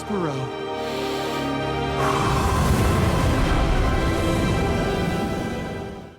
Prospero.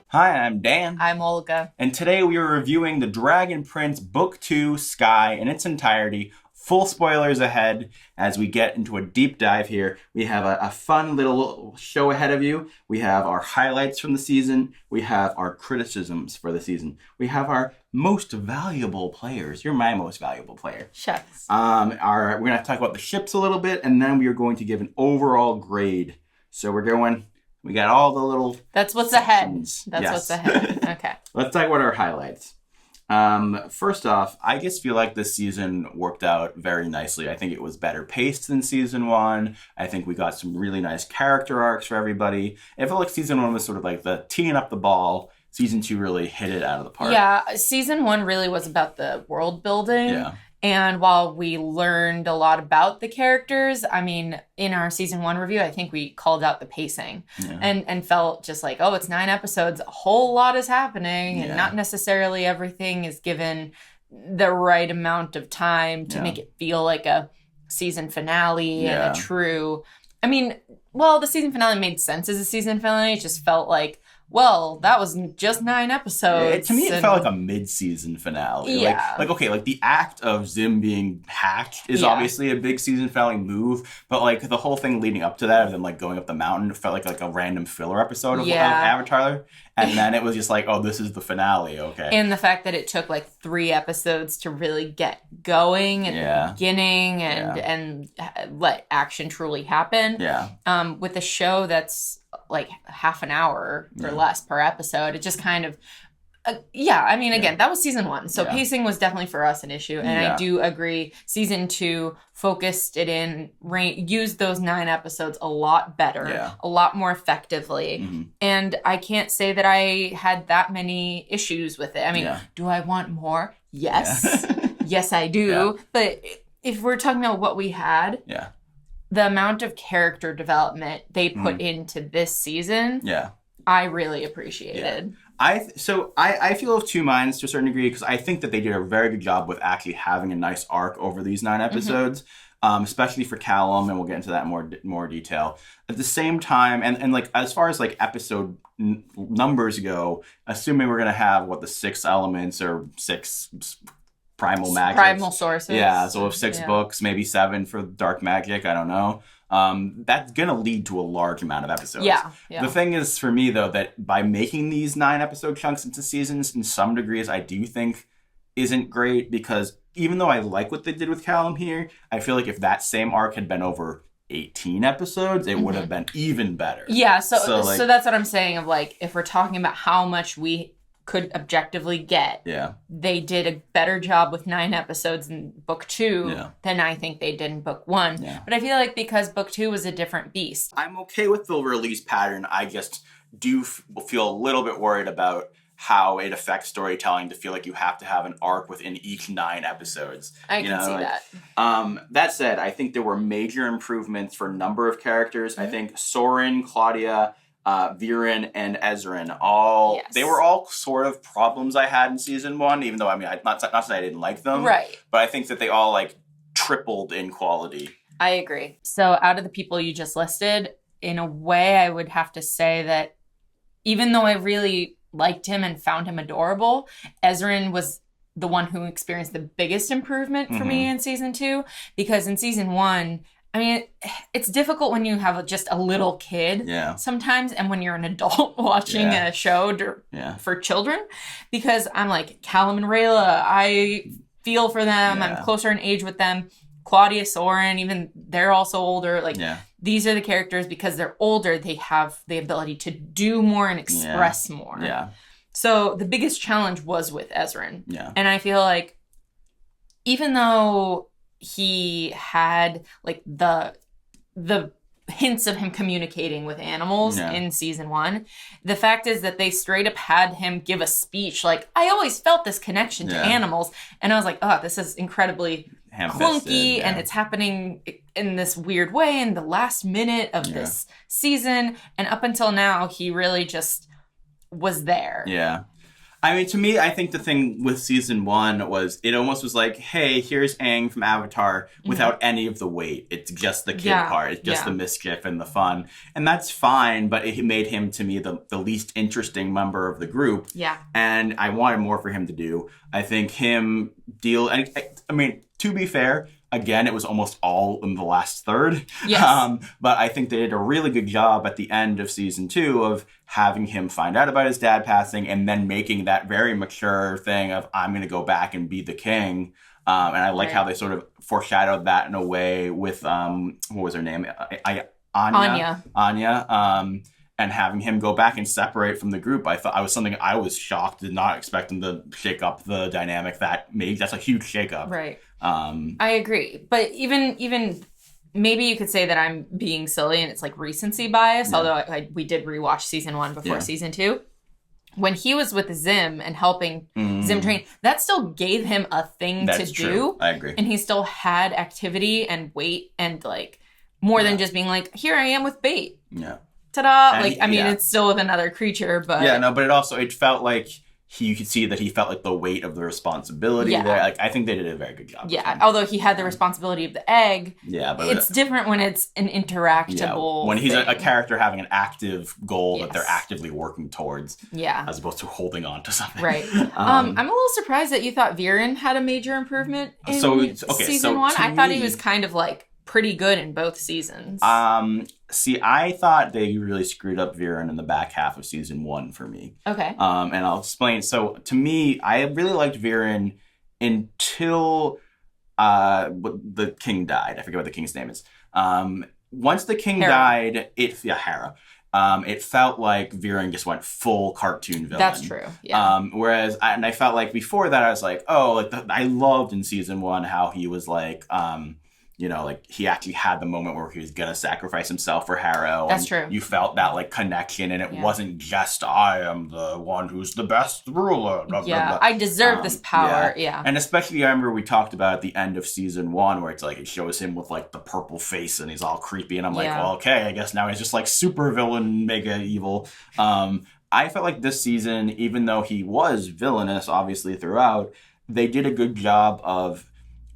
Hi, I'm Dan. I'm Olga. And today we are reviewing The Dragon Prince Book 2, Sky, in its entirety. Full spoilers ahead as we get into a deep dive here. We have a fun little show ahead of you. We have our highlights from the season. We have our criticisms for the season. We have our most valuable players. You're my most valuable player. Shucks. We're going to talk about the ships a little bit, and then we are going to give an overall grade. So we got all the little That's what's sections. ahead. That's Yes. what's ahead. Okay. Let's talk about our highlights. First off, I just feel like this season worked out very nicely. I think it was better paced than season 1. I think we got some really nice character arcs for everybody. It felt like season 1 was sort of like the teeing up the ball. Season 2 really hit it out of the park. Yeah, season 1 really was about the world building. Yeah. And while we learned a lot about the characters, I mean, in our season 1 review, I think we called out the pacing and felt just like, oh, it's 9 episodes. A whole lot is happening and not necessarily everything is given the right amount of time to make it feel like a season finale and a true... I mean, well, the season finale made sense as a season finale. It just felt like, well, that was just 9 episodes. To me, it felt like a mid-season finale. Yeah. Like the act of Zim being hacked is obviously a big season finale move, but like the whole thing leading up to that, and then like going up the mountain, felt like a random filler episode of Avatar. And then it was just like, oh, this is the finale, okay. And the fact that it took like 3 episodes to really get going at the beginning and let action truly happen. Yeah. With a show that's like half an hour or less per episode, it just kind of, again, that was season 1. So pacing was definitely for us an issue. And I do agree, season 2 focused it in, used those 9 episodes a lot better, a lot more effectively. Mm-hmm. And I can't say that I had that many issues with it. I mean, do I want more? Yes. Yes, I do. Yeah. But if we're talking about what we had, the amount of character development they put into this season, I really appreciated. I feel of two minds to a certain degree, because I think that they did a very good job with actually having a nice arc over these 9 episodes, especially for Callum, and we'll get into that in more detail. At the same time, and like as far as like episode numbers go, assuming we're gonna have the 6 elements or 6 primal magic. Primal sources. Yeah, so if 6 books, maybe 7 for dark magic, I don't know. That's going to lead to a large amount of episodes. Yeah. The thing is, for me, though, that by making these 9 episode chunks into seasons, in some degrees, I do think isn't great, because even though I like what they did with Callum here, I feel like if that same arc had been over 18 episodes, it would have been even better. Yeah, so that's what I'm saying, of like, if we're talking about how much we could objectively get. Yeah. They did a better job with 9 episodes in book 2 than I think they did in book 1. Yeah. But I feel like because book 2 was a different beast. I'm okay with the release pattern. I just do feel a little bit worried about how it affects storytelling to feel like you have to have an arc within each 9 episodes. I can see that. That said, I think there were major improvements for a number of characters. I think Soren, Claudia, Viren, and Ezrin, they were all sort of problems I had in season 1, even though, I mean, not that I didn't like them. Right. But I think that they all, like, tripled in quality. I agree. So out of the people you just listed, in a way, I would have to say that even though I really liked him and found him adorable, Ezrin was the one who experienced the biggest improvement for me in season 2, because in season 1, I mean, it's difficult when you have just a little kid sometimes, and when you're an adult watching a show for children, because I'm like, Callum and Rayla, I feel for them. I'm closer in age with them. Claudia, Soren, even they're also older. Like, these are the characters, because they're older, they have the ability to do more and express more. Yeah. So the biggest challenge was with Ezrin. Yeah. And I feel like even though he had like the hints of him communicating with animals in season 1, the fact is that they straight up had him give a speech like, I always felt this connection to animals, and I was like, oh, this is incredibly clunky, and it's happening in this weird way in the last minute of this season, and up until now he really just was there. I mean, to me, I think the thing with season 1 was it almost was like, hey, here's Aang from Avatar without any of the weight. It's just the kid part. It's just the mischief and the fun. And that's fine, but it made him, to me, the least interesting member of the group. Yeah. And I wanted more for him to do. I think him I mean, to be fair, again, it was almost all in the last third. Yes. But I think they did a really good job at the end of season 2 of having him find out about his dad passing and then making that very mature thing of, I'm going to go back and be the king. And I like how they sort of foreshadowed that in a way with, what was her name? Anya. And having him go back and separate from the group, I was shocked, did not expect him to shake up the dynamic that's a huge shakeup. Right. I agree. But even maybe you could say that I'm being silly and it's like recency bias, although we did rewatch season 1 before season 2. When he was with Zim and helping Zim train, that still gave him a thing to do. True. I agree. And he still had activity and weight and like more than just being like, here I am with bait. Yeah. Ta-da! It's still with another creature, but... Yeah, no, but it felt like you could see that he felt like the weight of the responsibility there. Like, I think they did a very good job. Yeah, although he had the responsibility of the egg. Yeah, but... It's different when it's an interactable when he's thing. a character having an active goal that they're actively working towards. Yeah. As opposed to holding on to something. Right. I'm a little surprised that you thought Viren had a major improvement in season 1. I thought he was kind of like pretty good in both seasons. See, I thought they really screwed up Viren in the back half of season 1 for me. Okay. And I'll explain. So, to me, I really liked Viren until the king died. I forget what the king's name is. Once the king died, Hera. It felt like Viren just went full cartoon villain. That's true. Yeah. Whereas, I felt like before that, I was like, I loved in season 1 how he was like, he actually had the moment where he was going to sacrifice himself for Harrow. That's true. You felt that, like, connection, and it wasn't just, I am the one who's the best ruler. Blah, blah, blah. I deserve this power. Yeah. And especially, I remember we talked about at the end of season 1, where it's like, it shows him with, like, the purple face, and he's all creepy, and I'm like, well, okay, I guess now he's just, like, super villain, mega evil. I felt like this season, even though he was villainous, obviously, throughout, they did a good job of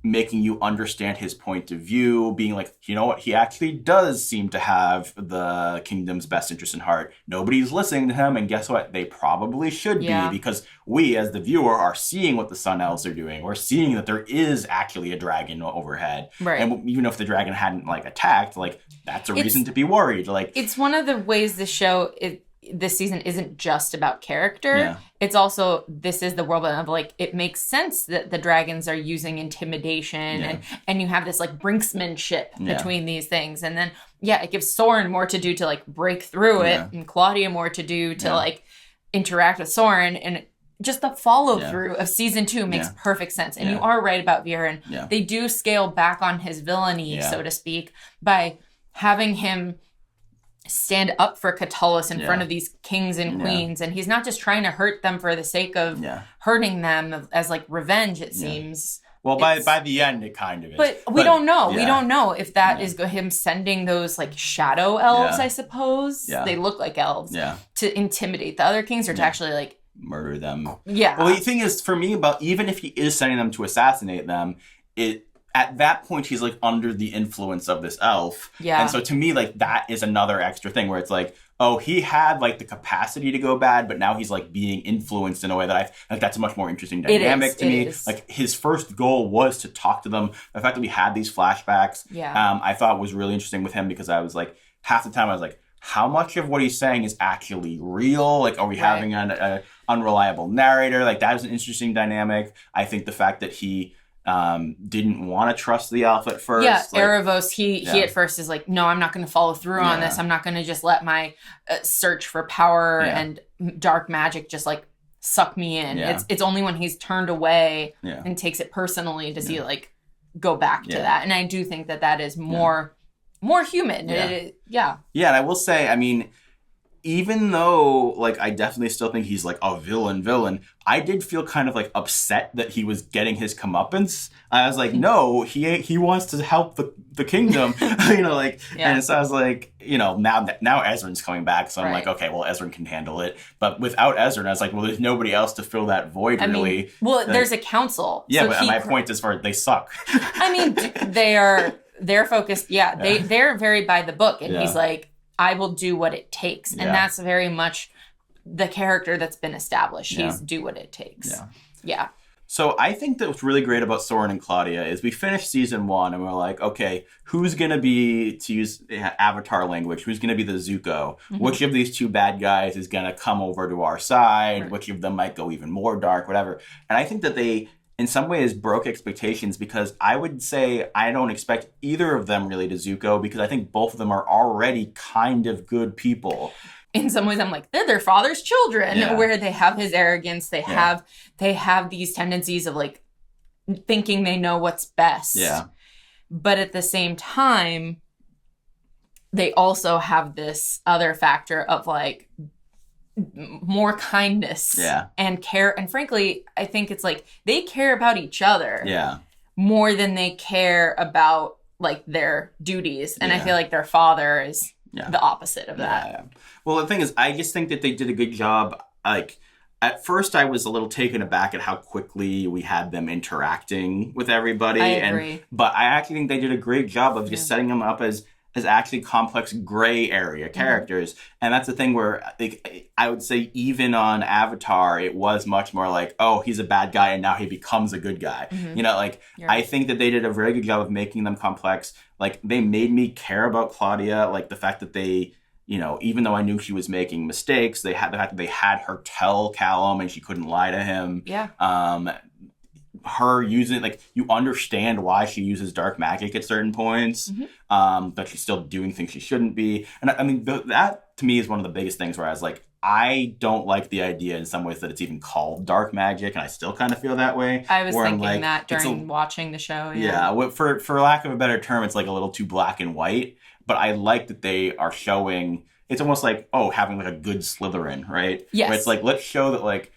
making you understand his point of view, being like, you know what, he actually does seem to have the kingdom's best interest in heart. Nobody's listening to him, and guess what? They probably should be, because we, as the viewer, are seeing what the Sun Elves are doing. We're seeing that there is actually a dragon overhead. Right. And even if the dragon hadn't, like, attacked, like, that's a reason to be worried. Like, it's one of the ways the show... this season isn't just about character. Yeah. It's also, this is the world of, like, it makes sense that the dragons are using intimidation and you have this, like, brinksmanship between these things. And then, it gives Soren more to do to, like, break through it, and Claudia more to do to, like, interact with Soren. And just the follow through of season 2 makes perfect sense. And you are right about Viren. Yeah. They do scale back on his villainy, so to speak, by having him stand up for Catullus in front of these kings and queens, and he's not just trying to hurt them for the sake of hurting them as like revenge, it seems. Well, by the end, it kind of is. But we don't know. We don't know if that is him sending those like shadow elves, I suppose. They look like elves. To intimidate the other kings or to actually like murder them. Yeah. Well, the thing is, for me, about even if he is sending them to assassinate them, at that point, he's, like, under the influence of this elf. Yeah. And so, to me, like, that is another extra thing where it's like, oh, he had, like, the capacity to go bad, but now he's, like, being influenced in a way that that's a much more interesting dynamic to me. Like, his first goal was to talk to them. The fact that we had these flashbacks, I thought was really interesting with him because I was, like, half the time I was like, how much of what he's saying is actually real? Like, are we having an unreliable narrator? Like, that was an interesting dynamic. I think the fact that he... didn't want to trust the elf at first. Yeah, like, Erebos, he at first is like, no, I'm not going to follow through on this. I'm not going to just let my search for power and dark magic just like suck me in. It's only when he's turned away and takes it personally does he like go back to that. And I do think that is more human. Yeah, and I will say, I mean, even though, like, I definitely still think he's, like, a villain, I did feel kind of, like, upset that he was getting his comeuppance. I was like, no, he wants to help the kingdom, you know, like, and so I was like, you know, now Ezran's coming back, so I'm like, okay, well, Ezran can handle it. But without Ezran, I was like, well, there's nobody else to fill that void, really. There's a council. Yeah, so but my point is, they suck. I mean, they're focused, they're very by the book, and he's like, I will do what it takes. And that's very much the character that's been established. He's do what it takes. Yeah. So I think that what's really great about Soren and Claudia is we finished season 1 and we're like, okay, who's going to be, to use Avatar language, who's going to be the Zuko? Mm-hmm. Which of these two bad guys is going to come over to our side? Right. Which of them might go even more dark, whatever. And I think that they, in some ways, broke expectations, because I would say I don't expect either of them really to Zuko, because I think both of them are already kind of good people. In some ways, I'm like, they're their father's children, where they have his arrogance. They have these tendencies of, like, thinking they know what's best. Yeah. But at the same time, they also have this other factor of, like, more kindness and care. And frankly, I think it's like they care about each other more than they care about, like, their duties. And I feel like their father is the opposite of that. Yeah. Well, the thing is, I just think that they did a good job. Like, at first I was a little taken aback at how quickly we had them interacting with everybody. I agree. But I actually think they did a great job of just setting them up as actually complex gray area characters. Mm-hmm. And that's the thing where, like, I would say even on Avatar, it was much more like, oh, he's a bad guy and now he becomes a good guy. Mm-hmm. You know, like, I think that they did a very good job of making them complex. Like, they made me care about Claudia, like the fact that they, you know, even though I knew she was making mistakes, the fact that they had her tell Callum and she couldn't lie to him. Yeah. Her using, like, you understand why she uses dark magic at certain points, but she's still doing things she shouldn't be. And I mean, that to me is one of the biggest things where I was like, I don't like the idea in some ways that it's even called dark magic, and I still kind of feel that way. I was thinking that during watching the show. Yeah, for lack of a better term, it's like a little too black and white. But I like that they are showing, it's almost like, oh, having like a good Slytherin, right? Yes. Where it's like, let's show that, like,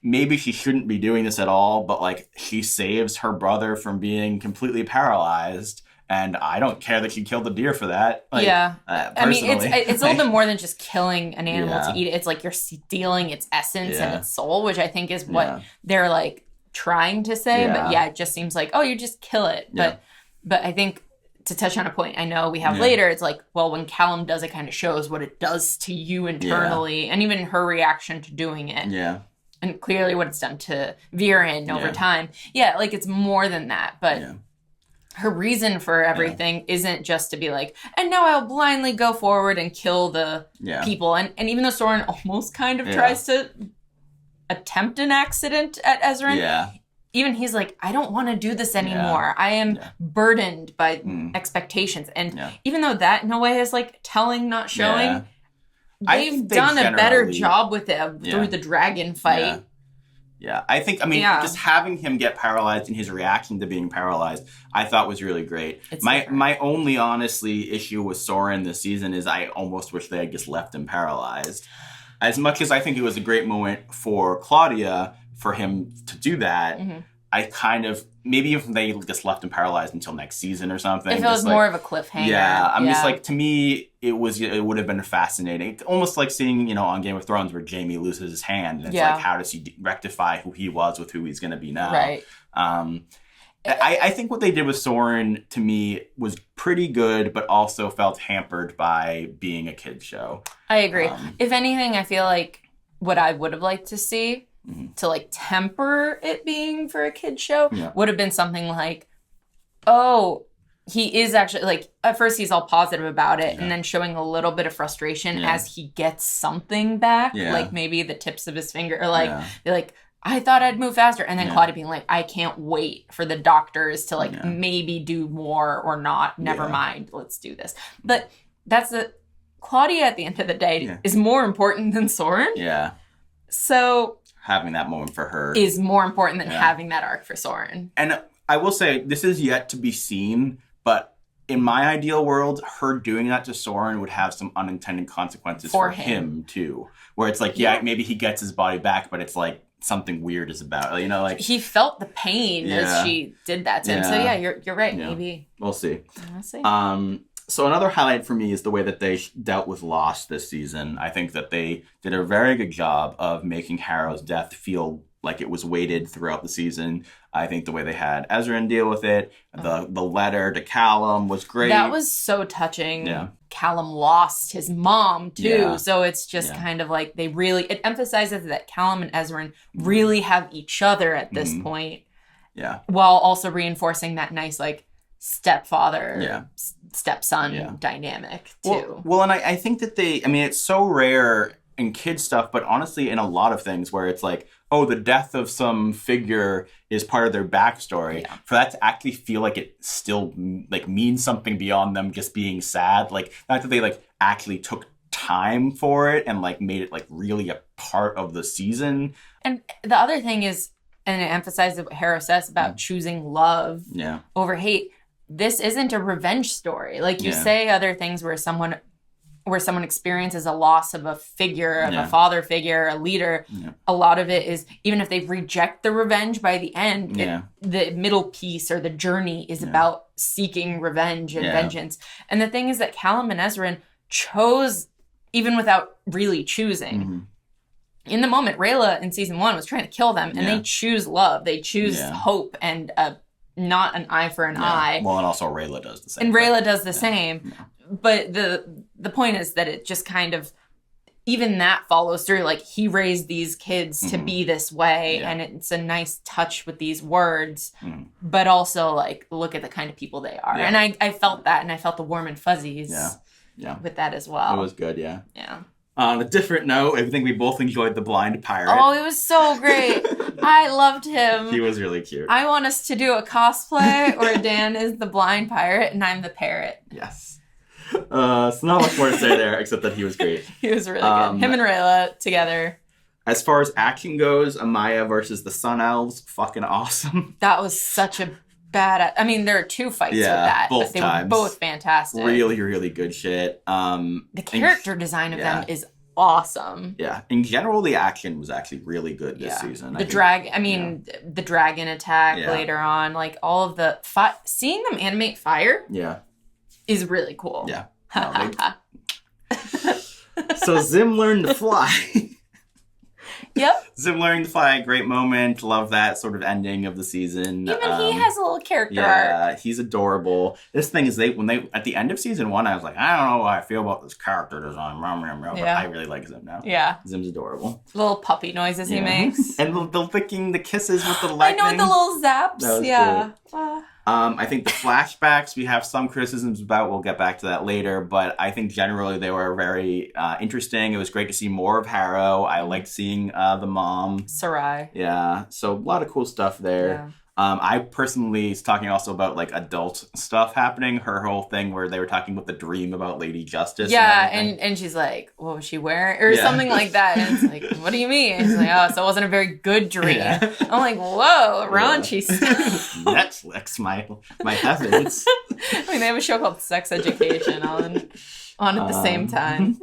maybe she shouldn't be doing this at all, but, like, she saves her brother from being completely paralyzed, and I don't care that she killed the deer for that. Like, I mean, it's a little bit more than just killing an animal to eat it. It's like you're stealing its essence and its soul, which I think is what they're, like, trying to say. But it just seems like, oh, you just kill it. But I think, to touch on a point I know we have later, it's like, well, when Callum does, it kind of shows what it does to you internally, and even her reaction to doing it. Yeah. And clearly what it's done to Viren over time. Yeah, like, it's more than that. But her reason for everything isn't just to be like, and now I'll blindly go forward and kill the people. And even though Soren almost kind of tries to attempt an accident at Ezran, even he's like, I don't want to do this anymore. I am burdened by expectations. And even though that in a way is like telling, not showing, they've done a better job with it through the dragon fight. Yeah, I think, I mean, just having him get paralyzed and his reaction to being paralyzed, I thought was really great. My only, honestly, issue with Soren this season is I almost wish they had just left him paralyzed. As much as I think it was a great moment for Claudia for him to do that, I kind of, maybe if they just left him paralyzed until next season or something. If it was more of a cliffhanger. Yeah, I'm just like, to me, it would have been fascinating. Almost like seeing, you know, on Game of Thrones where Jaime loses his hand. And it's like, how does he rectify who he was with who he's going to be now? Right. I think what they did with Soren, to me, was pretty good, but also felt hampered by being a kid's show. I agree. If anything, I feel like what I would have liked to see, to, like, temper it being for a kid's show, would have been something like, oh, he is actually, like, at first he's all positive about it, and then showing a little bit of frustration as he gets something back, like maybe the tips of his finger, or like, they're like, I thought I'd move faster, and then Claudia being like, I can't wait for the doctors to, like, maybe do more or not, never mind, let's do this. But that's Claudia at the end of the day is more important than Soren. Yeah. So having that moment for her is more important than having that arc for Soren. And I will say, this is yet to be seen, but in my ideal world, her doing that to Soren would have some unintended consequences for him too. Where it's like, maybe he gets his body back, but it's like something weird is about, you know, like he felt the pain as she did that to him. So you're right. Yeah. Maybe we'll see. So another highlight for me is the way that they dealt with loss this season. I think that they did a very good job of making Harrow's death feel like it was weighted throughout the season. I think the way they had Ezran deal with it, the letter to Callum was great. That was so touching. Yeah. Callum lost his mom too, so it's just kind of like it emphasizes that Callum and Ezran really have each other at this point. Yeah. While also reinforcing that nice like stepfather, stepson dynamic too. Well, and I think that it's so rare in kid stuff, but honestly in a lot of things where it's like, oh, the death of some figure is part of their backstory. Yeah. For that to actually feel like it still like means something beyond them just being sad. Like, not that they like actually took time for it and like made it like really a part of the season. And the other thing is, and it emphasizes what Harrow says about choosing love over hate. This isn't a revenge story. Like you say other things where someone experiences a loss of a figure, of a father figure, a leader, a lot of it is, even if they reject the revenge by the end, the middle piece or the journey is about seeking revenge and vengeance. And the thing is that Callum and Ezran chose, even without really choosing. In the moment, Rayla in season 1 was trying to kill them, and they choose love. They choose hope and not an eye for an eye. Well, and also Rayla does the same. And Rayla does the same. But the point is that it just kind of, even that follows through. Like, he raised these kids to be this way, and it's a nice touch with these words, but also, like, look at the kind of people they are. And I felt that, and I felt the warm and fuzzies with that as well. It was good, Yeah. On a different note, I think we both enjoyed the blind pirate. Oh, it was so great. I loved him. He was really cute. I want us to do a cosplay where Dan is the blind pirate and I'm the parrot. Yes. So not much more to say there, except that he was great. He was really good. Him and Rayla together. As far as action goes, Amaya versus the Sun Elves, fucking awesome. That was such a there are 2 fights with that, but they were both fantastic. Really, really good shit. The character design of them is awesome. Yeah. In general, the action was actually really good this season. The dragon attack later on, like all of the seeing them animate fire is really cool. Yeah. So Zim learned to fly. Yep. Zim learning to fly, great moment. Love that sort of ending of the season. Even he has a little character arc. Yeah, he's adorable. This thing is, when they at the end of season 1, I was like, I don't know how I feel about this character design. But I really like Zim now. Yeah. Zim's adorable. Little puppy noises he makes. And the licking, the kisses with the lightning. I know, with the little zaps. Yeah. I think the flashbacks we have some criticisms about. We'll get back to that later. But I think generally they were very interesting. It was great to see more of Harrow. I liked seeing the mom. Sarai. Yeah. So a lot of cool stuff there. Yeah. I personally was talking also about like adult stuff happening. Her whole thing where they were talking about the dream about Lady Justice. Yeah, and she's like, what was she wearing? Or something like that. And it's like, what do you mean? And she's like, oh, so it wasn't a very good dream. Yeah. I'm like, whoa, raunchy stuff. Netflix, my heavens. I mean, they have a show called Sex Education on at the same time.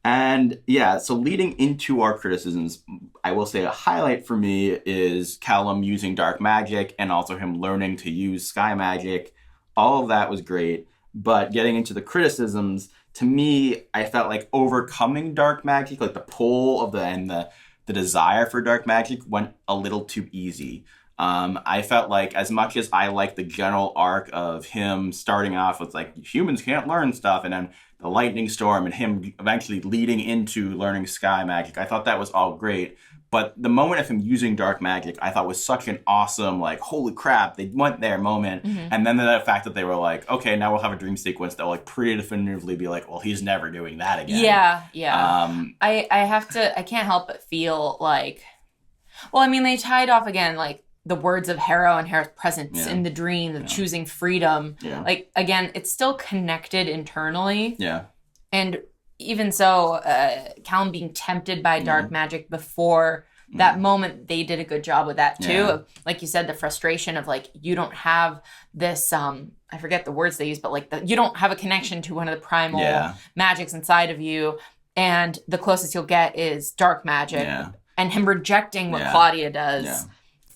And so leading into our criticisms, I will say a highlight for me is Callum using dark magic and also him learning to use sky magic. All of that was great. But getting into the criticisms, to me, I felt like overcoming dark magic, like the pull of the desire for dark magic went a little too easy. I felt like as much as I like the general arc of him starting off with like humans can't learn stuff and then the lightning storm and him eventually leading into learning sky magic, I thought that was all great. But the moment of him using dark magic, I thought was such an awesome, like, holy crap, they went there moment. Mm-hmm. And then the fact that they were like, okay, now we'll have a dream sequence that will like pretty definitively be like, well, he's never doing that again. Yeah. I can't help but feel like, well, I mean, they tied off again, like, the words of Harrow and Harrow's presence in the dream, of choosing freedom. Yeah. Like, again, it's still connected internally. Yeah. And even so, Callum being tempted by dark magic before that moment, they did a good job with that too. Yeah. Of, like you said, the frustration of like, you don't have this, I forget the words they use, but like you don't have a connection to one of the primal magics inside of you. And the closest you'll get is dark magic and him rejecting what Claudia does. Yeah.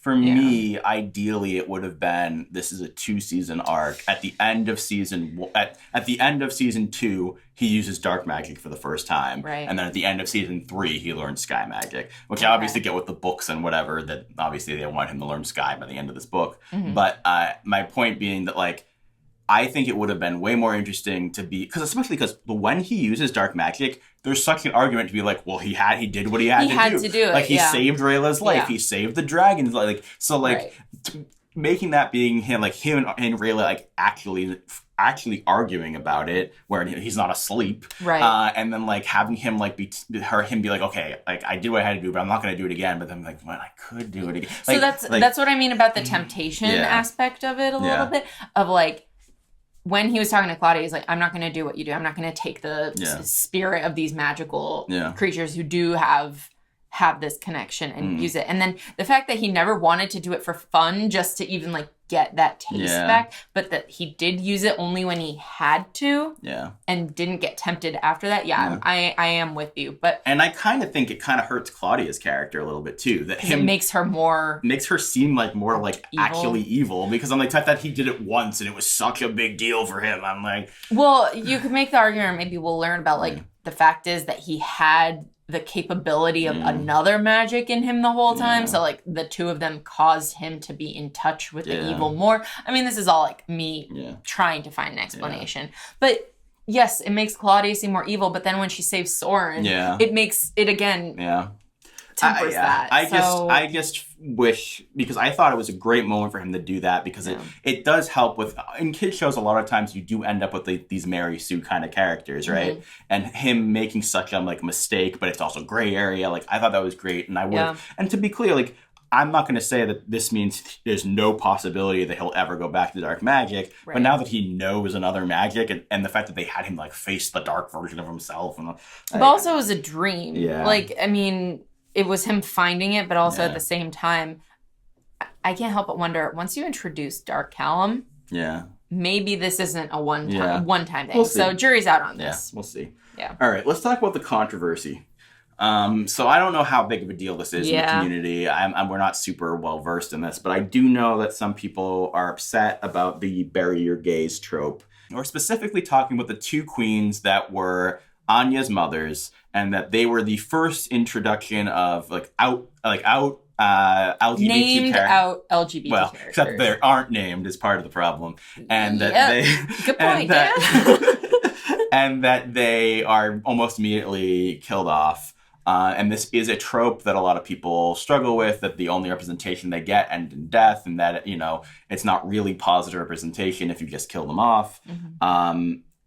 For me, ideally, it would have been, this is a 2-season arc. At the end of season at the end of season 2, he uses dark magic for the first time. Right. And then at the end of season 3, he learns sky magic, which I obviously get with the books and whatever, that obviously they want him to learn sky by the end of this book. Mm-hmm. But my point being that, like, I think it would have been way more interesting to be, especially because when he uses dark magic, there's such an argument to be like, well, he did what he had to do. Like, he saved Rayla's life. He saved the dragon's life. Like, so, like, making that being him, like, him and Rayla, like, actually arguing about it, where he's not asleep. Right. And then, like, having him, like, be like, okay, like, I did what I had to do, but I'm not going to do it again. But then, like, well, I could do it again. Like, so that's what I mean about the temptation aspect of it a little bit. Of, like, when he was talking to Claudia, he's like, I'm not going to do what you do. I'm not going to take the spirit of these magical creatures who do have this connection and use it. And then the fact that he never wanted to do it for fun, just to even like get that taste back, but that he did use it only when he had to and didn't get tempted after that. I am with you. And I kind of think it kind of hurts Claudia's character a little bit too, that it makes her seem like more like evil. Actually evil, because I'm like, that he did it once and it was such a big deal for him. I'm like, well, you could make the argument, maybe we'll learn about like the fact is that he had the capability of another magic in him the whole time. So, like, the two of them caused him to be in touch with the evil more. I mean, this is all, like, me trying to find an explanation. But, yes, it makes Claudia seem more evil, but then when she saves Soren, it makes it, again, tempers that. I just wish, because I thought it was a great moment for him to do that, because it does help with, in kids shows, a lot of times you do end up with these Mary Sue kind of characters, right? And him making such a like mistake, but it's also gray area. Like, I thought that was great, and I would. And to be clear, like, I'm not going to say that this means there's no possibility that he'll ever go back to dark magic. Right. But now that he knows another magic, and the fact that they had him like face the dark version of himself, and but also it was a dream. Like, I mean, it was him finding it, but also at the same time, I can't help but wonder, once you introduce Dark Callum, maybe this isn't a one-time thing. So jury's out on this. We'll see. All right, let's talk about the controversy. So I don't know how big of a deal this is in the community. We're not super well versed in this, but I do know that some people are upset about the bury your gays trope. We're specifically talking about the two queens that were Anya's mothers, and that they were the first introduction of LGBT named out LGBT characters. Except they aren't named is part of the problem, and that they good point, and that they are almost immediately killed off. And this is a trope that a lot of people struggle with, that the only representation they get ends in death, and that, it's not really positive representation if you just kill them off.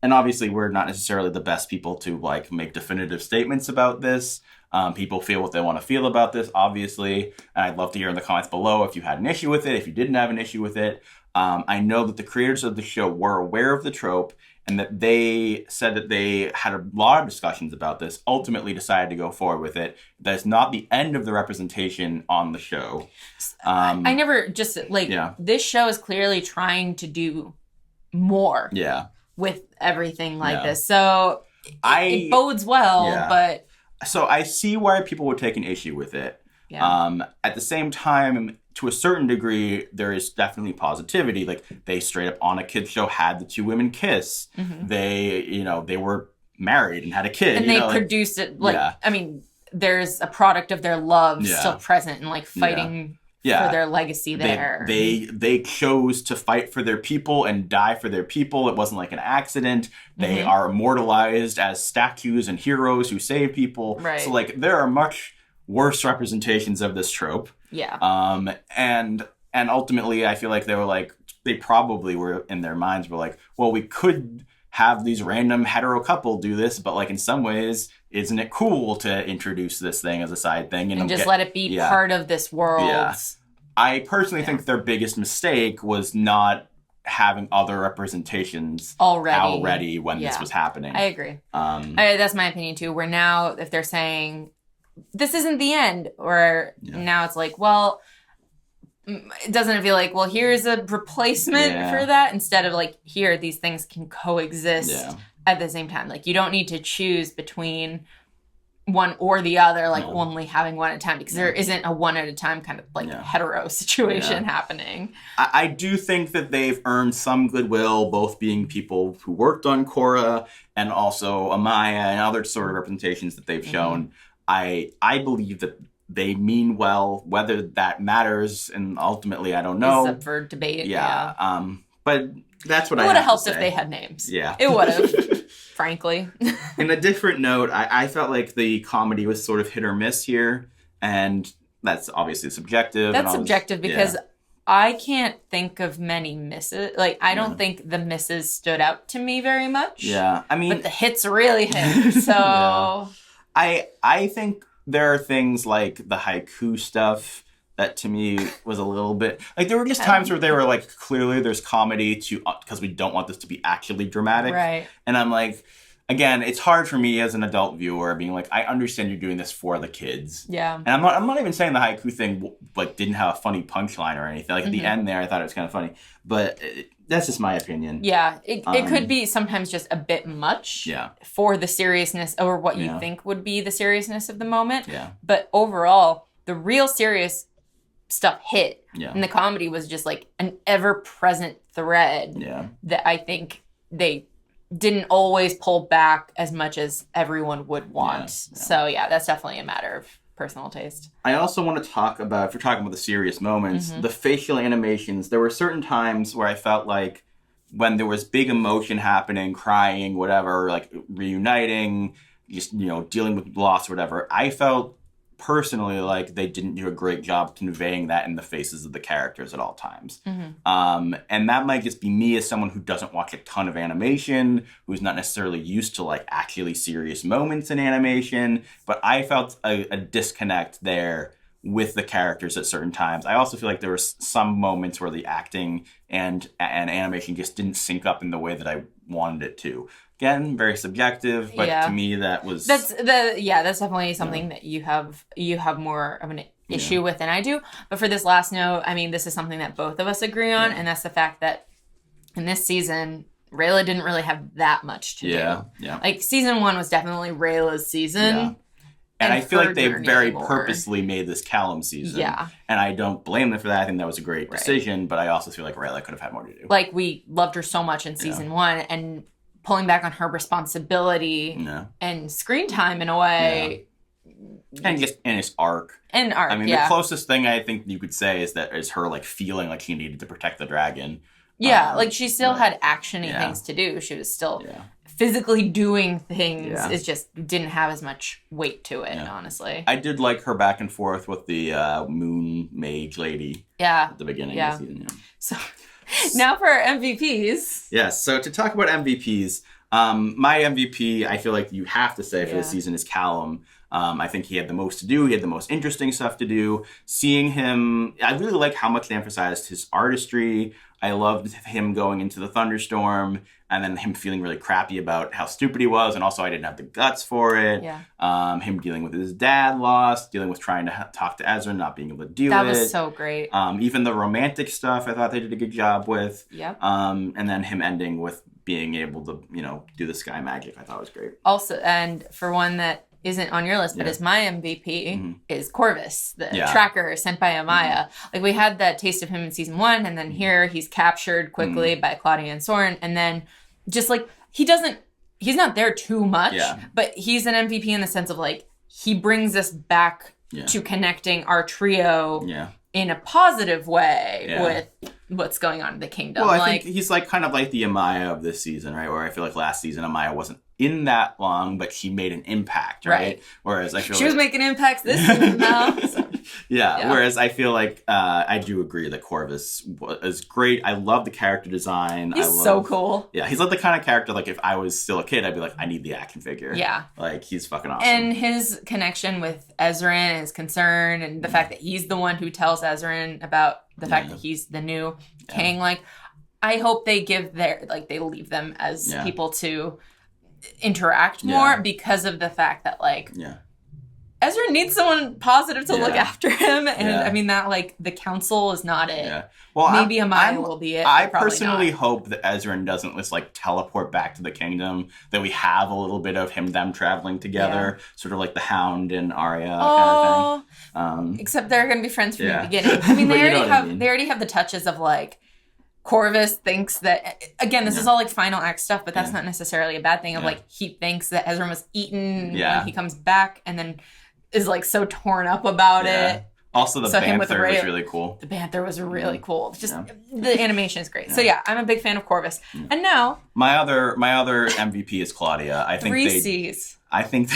And obviously, we're not necessarily the best people to, like, make definitive statements about this. People feel what they want to feel about this, obviously. And I'd love to hear in the comments below if you had an issue with it, if you didn't have an issue with it. I know that the creators of the show were aware of the trope, and that they said that they had a lot of discussions about this, ultimately decided to go forward with it. That is not the end of the representation on the show. I never just, this show is clearly trying to do more with everything like this. So it bodes well, but... So I see why people would take an issue with it. At the same time, to a certain degree, there is definitely positivity. Like, they straight up on a kids show had the two women kiss. They, they were married and had a kid. And they produced it. I mean, there's a product of their love still present and fighting for their legacy there. They chose to fight for their people and die for their people. It wasn't like an accident. They are immortalized as statues and heroes who save people. Right. So there are much worse representations of this trope. And ultimately, I feel like they probably were in their minds were like, well, we could have these random hetero couple do this, but in some ways, isn't it cool to introduce this thing as a side thing and just let it be part of this world? I personally think their biggest mistake was not having other representations already when this was happening. I agree. That's my opinion too. Where now, if they're saying this isn't the end. Or now it's like, well, it doesn't feel like, well, here's a replacement for that. Instead of like, here, these things can coexist at the same time. Like, you don't need to choose between one or the other, like only having one at a time, because there isn't a one at a time kind of like hetero situation happening. I do think that they've earned some goodwill, both being people who worked on Korra and also Amaya and other sort of representations that they've shown. I believe that they mean well. Whether that matters, and ultimately, I don't know. It's up for debate. But that's what it I would have helped if they had names. Yeah. It would have, frankly. In a different note, I felt like the comedy was sort of hit or miss here. And that's obviously subjective. That's subjective because I can't think of many misses. Like, I don't think the misses stood out to me very much. Yeah. I mean, but the hits really hit. So I think there are things like the haiku stuff that to me was a little bit like, there were just times where they were like, clearly there's comedy to because we don't want this to be actually dramatic, right? And I'm like, again, it's hard for me as an adult viewer being like, I understand you're doing this for the kids, and I'm not even saying the haiku thing like didn't have a funny punchline or anything. Like at the end there, I thought it was kind of funny, but that's just my opinion. Yeah, it could be sometimes just a bit much for the seriousness or what you think would be the seriousness of the moment. Yeah. But overall, the real serious stuff hit. Yeah. And the comedy was just like an ever-present thread that I think they didn't always pull back as much as everyone would want. So yeah, that's definitely a matter of personal taste. I also want to talk about, if you're talking about the serious moments, the facial animations. There were certain times where I felt like when there was big emotion happening, crying, whatever, like reuniting, just, dealing with loss or whatever, I felt personally like they didn't do a great job conveying that in the faces of the characters at all times. And that might just be me as someone who doesn't watch a ton of animation, who's not necessarily used to like actually serious moments in animation, but I felt a disconnect there with the characters at certain times. I also feel like there were some moments where the acting and animation just didn't sync up in the way that I wanted it to. Again, very subjective, but to me that was that's definitely something that you have more of an issue with than I do. But for this last note, I mean, this is something that both of us agree on, and that's the fact that in this season, Rayla didn't really have that much to do. Yeah. Like season 1 was definitely Rayla's season. Yeah. And I feel like they very purposely made this Callum season. Yeah. And I don't blame them for that. I think that was a great decision, but I also feel like Rayla could have had more to do. Like, we loved her so much in season 1, and pulling back on her responsibility and screen time in a way. And just in his arc. I mean, the closest thing I think you could say is her like feeling like she needed to protect the dragon. Yeah, like she still had action-y things to do. She was still physically doing things. It just didn't have as much weight to it, honestly. I did like her back and forth with the moon mage lady at the beginning of the season. So now for our MVPs. Yes, so to talk about MVPs, my MVP, I feel like you have to say for this season is Callum. I think he had the most to do. He had the most interesting stuff to do. Seeing him, I really like how much they emphasized his artistry. I loved him going into the thunderstorm and then him feeling really crappy about how stupid he was. And also I didn't have the guts for it. Yeah. Him dealing with his dad loss, dealing with trying to talk to Ezra, not being able to do it. That was so great. Even the romantic stuff I thought they did a good job with. Yep. And then him ending with being able to, do the sky magic, I thought was great. Also, and for one that isn't on your list, but is my MVP, is Corvus, the tracker sent by Amaya. Like, we had that taste of him in season 1, and then here he's captured quickly by Claudia and Soren, and then just like, he's not there too much, but he's an MVP in the sense of like, he brings us back to connecting our trio in a positive way with what's going on in the kingdom. Well, I think he's like kind of like the Amaya of this season, right? Where I feel like last season Amaya wasn't in that long, but she made an impact, right? Whereas I feel she was making impacts this season now. So. Whereas I feel like I do agree that Corvus is great. I love the character design. He's so cool. Yeah, he's like the kind of character, like if I was still a kid, I'd be like, I need the action figure. Yeah. Like, he's fucking awesome. And his connection with Ezra and his concern and the fact that he's the one who tells Ezra about the fact that he's the new king. Like, I hope they they leave them as people to interact more because of the fact that Ezra needs someone positive to look after him. And I mean, that, like, the council is not it. Yeah. Well, maybe Amaya will be it. I personally hope that Ezra doesn't just, like, teleport back to the kingdom, that we have a little bit of them traveling together, sort of like the Hound and Arya kind of thing. Except they're going to be friends from the beginning. I mean, they already have the touches of, like, Corvus thinks that, again, this is all, like, final act stuff, but that's not necessarily a bad thing of, like, he thinks that Ezra was eaten when he comes back and then is, like, so torn up about it. Also, the Banther was really cool. The Banther was really cool. Just the animation is great. So I'm a big fan of Corvus. And now my other MVP is Claudia. I think C's. I think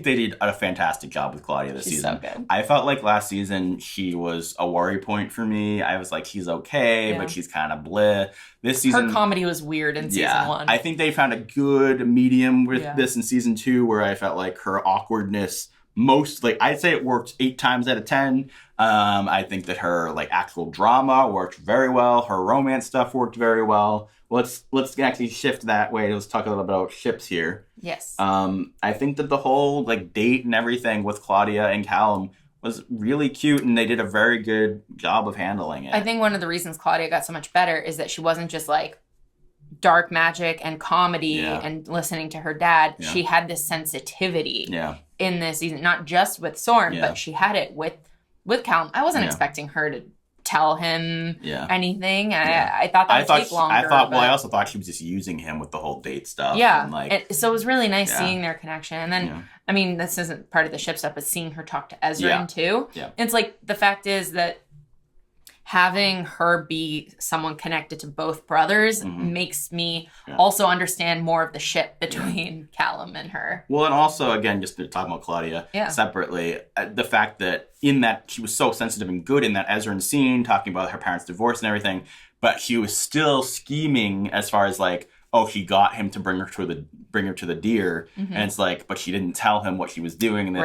they did a fantastic job with Claudia this season. So good. I felt like last season she was a worry point for me. I was like, she's okay, but she's kind of bleh. This season, her comedy was weird in season 1. I think they found a good medium with this in season 2, where I felt like her awkwardness. I'd say it worked 8 times out of 10. I think that her, like, actual drama worked very well. Her romance stuff worked very well. Let's actually shift that way. Let's talk a little about ships here. Yes. I think that the whole, like, date and everything with Claudia and Callum was really cute, and they did a very good job of handling it. I think one of the reasons Claudia got so much better is that she wasn't just, like, dark magic and comedy and listening to her dad. She had this sensitivity in this season, not just with Soren, but she had it with Callum. I wasn't expecting her to tell him anything. I thought that would take longer. I also thought she was just using him with the whole date stuff. Yeah. So it was really nice seeing their connection. And then, I mean, this isn't part of the ship stuff, but seeing her talk to Ezra too. Yeah. It's like, the fact is that having her be someone connected to both brothers makes me also understand more of the ship between Callum and her. Well, and also, again, just to talk about Claudia separately, the fact that in that she was so sensitive and good in that Ezran scene, talking about her parents' divorce and everything, but she was still scheming as far as, like, oh, she got him to bring her to the deer, and it's like, but she didn't tell him what she was doing, and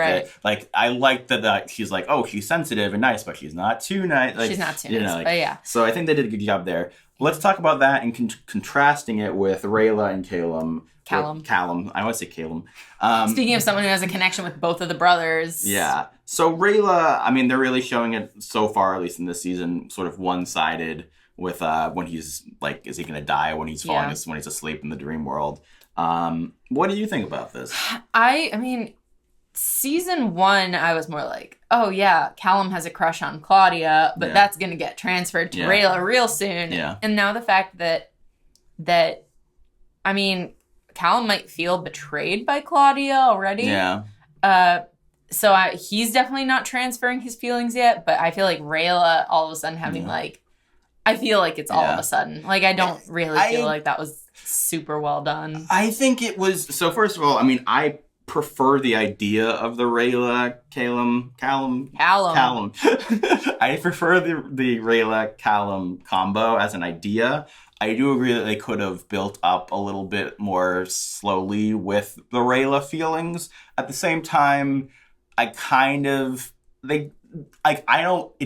like, I like that she's like, oh, she's sensitive and nice, but she's not too nice. Like, she's not too nice, but So I think they did a good job there. Let's talk about that and contrasting it with Rayla and Callum. I always say Callum. Speaking of someone who has a connection with both of the brothers. Yeah. So Rayla, I mean, they're really showing it so far, at least in this season, sort of one-sided with when he's like, is he going to die when he's when he's asleep in the dream world? What do you think about this? I mean, season 1, I was more like, oh yeah, Callum has a crush on Claudia, but that's going to get transferred to Rayla real soon. Yeah. And now the fact that I mean, Callum might feel betrayed by Claudia already. Yeah. So he's definitely not transferring his feelings yet, but I feel like Rayla all of a sudden having like, I feel like it's all of a sudden. Like, I don't really feel like that was super well done. I think it was... So, first of all, I mean, I prefer the idea of the Rayla, Callum. I prefer the Rayla, Callum combo as an idea. I do agree that they could have built up a little bit more slowly with the Rayla feelings. At the same time, it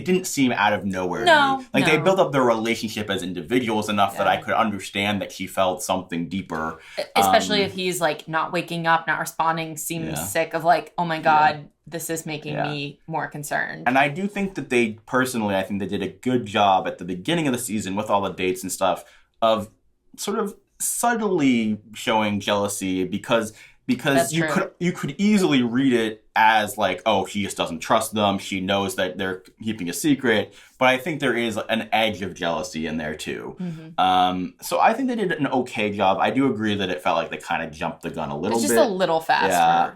didn't seem out of nowhere to me. Like, they built up their relationship as individuals enough that I could understand that she felt something deeper. Especially if he's, like, not waking up, not responding, seems sick of, like, oh my God, this is making me more concerned. And I do think that I think they did a good job at the beginning of the season with all the dates and stuff of sort of subtly showing jealousy because you could easily read it as like, oh, she just doesn't trust them. She knows that they're keeping a secret. But I think there is an edge of jealousy in there too. Mm-hmm. So I think they did an okay job. I do agree that it felt like they kind of jumped the gun a little bit. It's just a little faster. Yeah.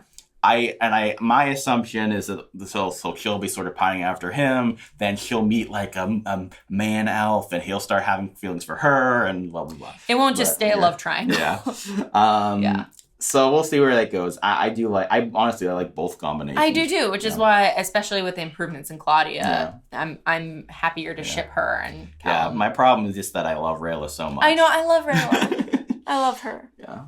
My assumption is that so she'll be sort of pining after him. Then she'll meet like a man elf, and he'll start having feelings for her, and blah blah blah. It won't just stay a love triangle. Yeah. So we'll see where that goes. I honestly like both combinations. I do too, which is why, especially with the improvements in Claudia, I'm happier to ship her and Callum. Yeah, my problem is just that I love Rayla so much. I know, I love Rayla. I love her. Yeah.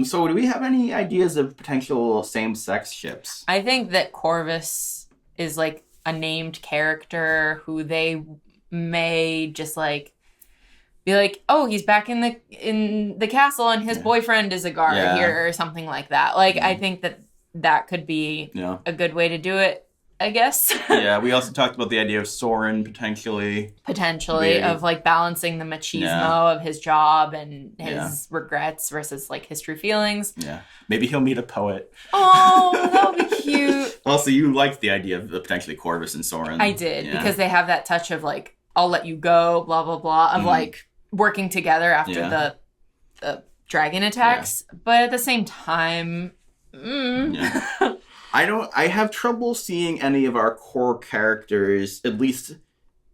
So do we have any ideas of potential same-sex ships? I think that Corvus is like a named character who they may just like be like, oh, he's back in the castle and his boyfriend is a guard here or something like that. Like, I think that that could be a good way to do it, I guess. Yeah, we also talked about the idea of Soren potentially. Of like balancing the machismo of his job and his regrets versus like his true feelings. Yeah. Maybe he'll meet a poet. Oh, that would be cute. Also, you liked the idea of potentially Corvus and Soren. I did, because they have that touch of like, I'll let you go, blah, blah, blah, of like working together after the dragon attacks. But at the same time, I have trouble seeing any of our core characters at least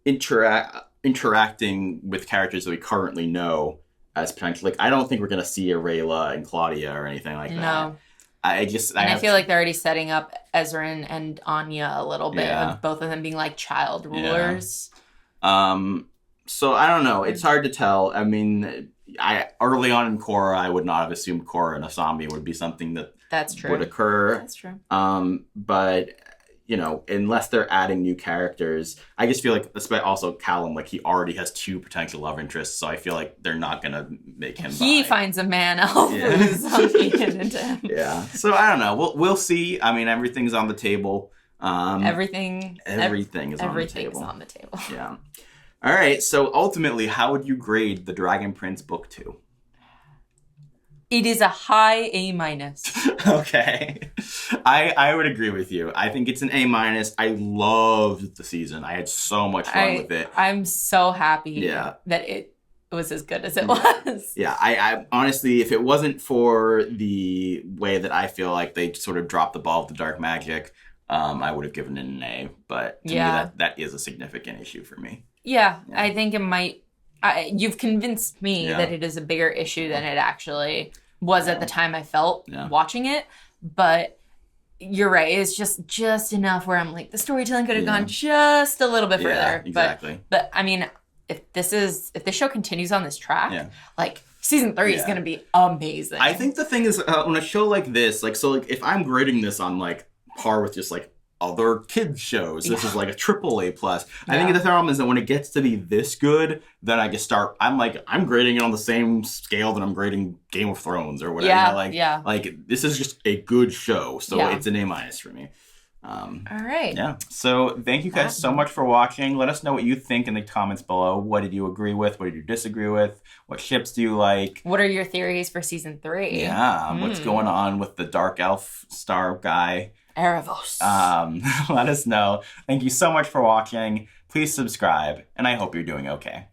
interacting with characters that we currently know as potential. Like, I don't think we're gonna see a Rayla and Claudia or anything like that. No. I feel like they're already setting up Ezran and Anya a little bit, of both of them being like child rulers. So I don't know. It's hard to tell. I mean, early on in Korra, I would not have assumed Korra and Asami would be something that's true. Would occur. That's true. But you know, unless they're adding new characters, I just feel like, also Callum, like he already has 2 potential love interests, so I feel like they're not gonna make him. He finds a man elf who's into him. Yeah. So I don't know. We'll see. I mean, everything's on the table. Everything is on the table. Yeah. All right. So ultimately, how would you grade the Dragon Prince Book 2? It is a high A-. Okay. I would agree with you. I think it's an A-. I loved the season. I had so much fun with it. I'm so happy that it was as good as it was. Yeah, I honestly, if it wasn't for the way that I feel like they sort of dropped the ball with the dark magic, I would have given it an A. But to me, that is a significant issue for me. Yeah. I think it might... you've convinced me that it is a bigger issue than it actually was at the time I felt watching it. But you're right. It's just enough where I'm like, the storytelling could have gone just a little bit further. Yeah, exactly. But I mean, if this show continues on this track, like season 3 is going to be amazing. I think the thing is, on a show like this, like, so like if I'm grading this on like par with just like other kids shows, this is like a AAA+. I think the problem is that when it gets to be this good, then I just I'm grading it on the same scale that I'm grading Game of Thrones or whatever. Like this is just a good show, so it's an A- for me. All right. Yeah. So thank you guys so much for watching. Let us know what you think in the comments below. What did you agree with? What did you disagree with? What ships do you like? What are your theories for season 3? Yeah. What's going on with the Dark Elf star guy? Erebos. Let us know. Thank you so much for watching. Please subscribe, and I hope you're doing okay.